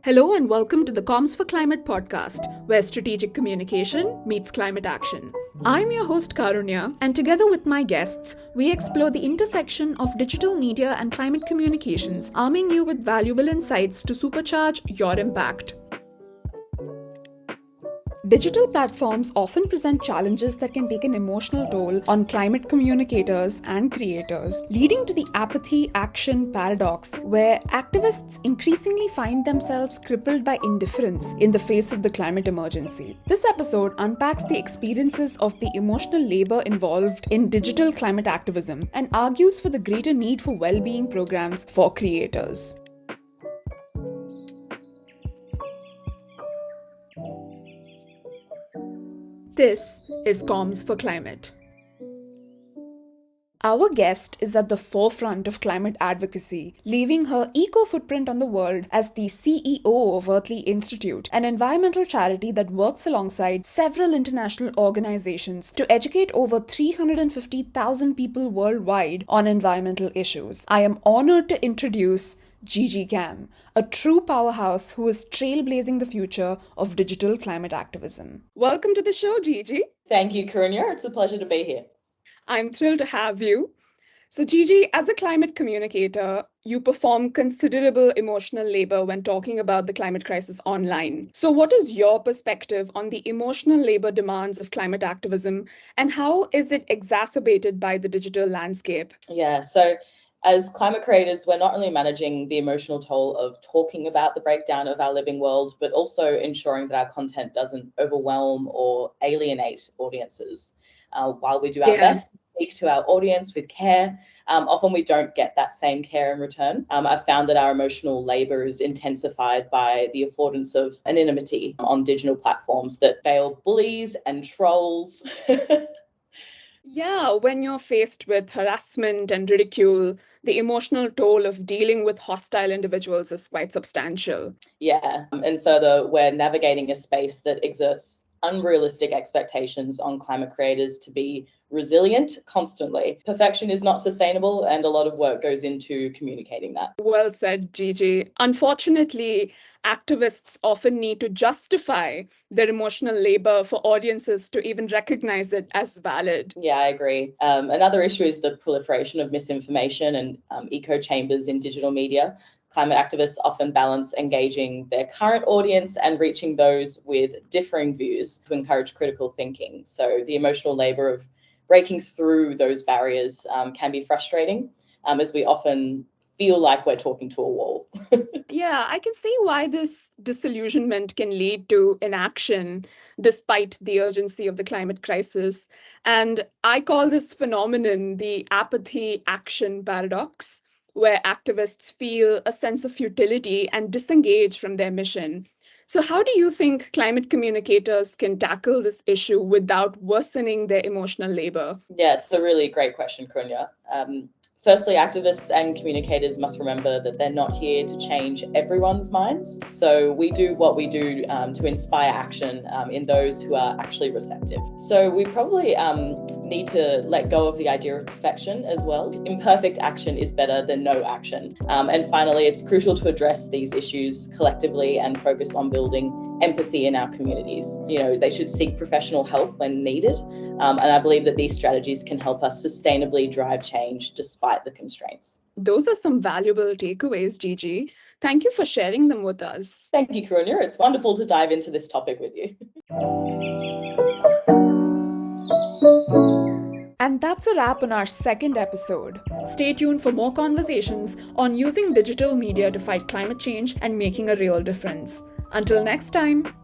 Hello and welcome to the Comms for Climate podcast, where strategic communication meets climate action. I'm your host Karunya, and together with my guests, we explore the intersection of digital media and climate communications, arming you with valuable insights to supercharge your impact. Digital platforms often present challenges that can take an emotional toll on climate communicators and creators, leading to the apathy-action paradox, where activists increasingly find themselves crippled by indifference in the face of the climate emergency. This episode unpacks the experiences of the emotional labor involved in digital climate activism and argues for the greater need for well-being programs for creators. This is Comms for Climate. Our guest is at the forefront of climate advocacy, leaving her eco-footprint on the world as the CEO of Earthly Institute, an environmental charity that works alongside several international organizations to educate over 350,000 people worldwide on environmental issues. I am honored to introduce Gigi Cam, a true powerhouse who is trailblazing the future of digital climate activism. Welcome to the show, Gigi. Thank you, Karunya. It's a pleasure to be here. I'm thrilled to have you. So, Gigi, as a climate communicator, you perform considerable emotional labor when talking about the climate crisis online. So, what is your perspective on the emotional labor demands of climate activism, and how is it exacerbated by the digital landscape? So as climate creators, we're not only managing the emotional toll of talking about the breakdown of our living world, but also ensuring that our content doesn't overwhelm or alienate audiences. While we do our best to speak to our audience with care, often we don't get that same care in return. I've found that our emotional labor is intensified by the affordance of anonymity on digital platforms that veil bullies and trolls. Yeah, when you're faced with harassment and ridicule, the emotional toll of dealing with hostile individuals is quite substantial. Yeah, and further, we're navigating a space that exerts unrealistic expectations on climate creators to be resilient constantly. Perfection is not sustainable, and a lot of work goes into communicating that. Well said, Gigi. Unfortunately, activists often need to justify their emotional labor for audiences to even recognize it as valid. Yeah, I agree. Another issue is the proliferation of misinformation and echo chambers in digital media. Climate activists often balance engaging their current audience and reaching those with differing views to encourage critical thinking. So the emotional labor of breaking through those barriers can be frustrating, as we often feel like we're talking to a wall. Yeah, I can see why this disillusionment can lead to inaction despite the urgency of the climate crisis. And I call this phenomenon the apathy-action paradox, where activists feel a sense of futility and disengage from their mission. So how do you think climate communicators can tackle this issue without worsening their emotional labor? Yeah, it's a really great question, Krunya. Firstly, activists and communicators must remember that they're not here to change everyone's minds. So we do what we do to inspire action in those who are actually receptive. So we probably need to let go of the idea of perfection as well. Imperfect action is better than no action. And finally, it's crucial to address these issues collectively and focus on building empathy in our communities. They should seek professional help when needed. And I believe that these strategies can help us sustainably drive change despite the constraints. Those are some valuable takeaways, Gigi. Thank you for sharing them with us. Thank you, Karunya. It's wonderful to dive into this topic with you. And that's a wrap on our second episode. Stay tuned for more conversations on using digital media to fight climate change and making a real difference. Until next time.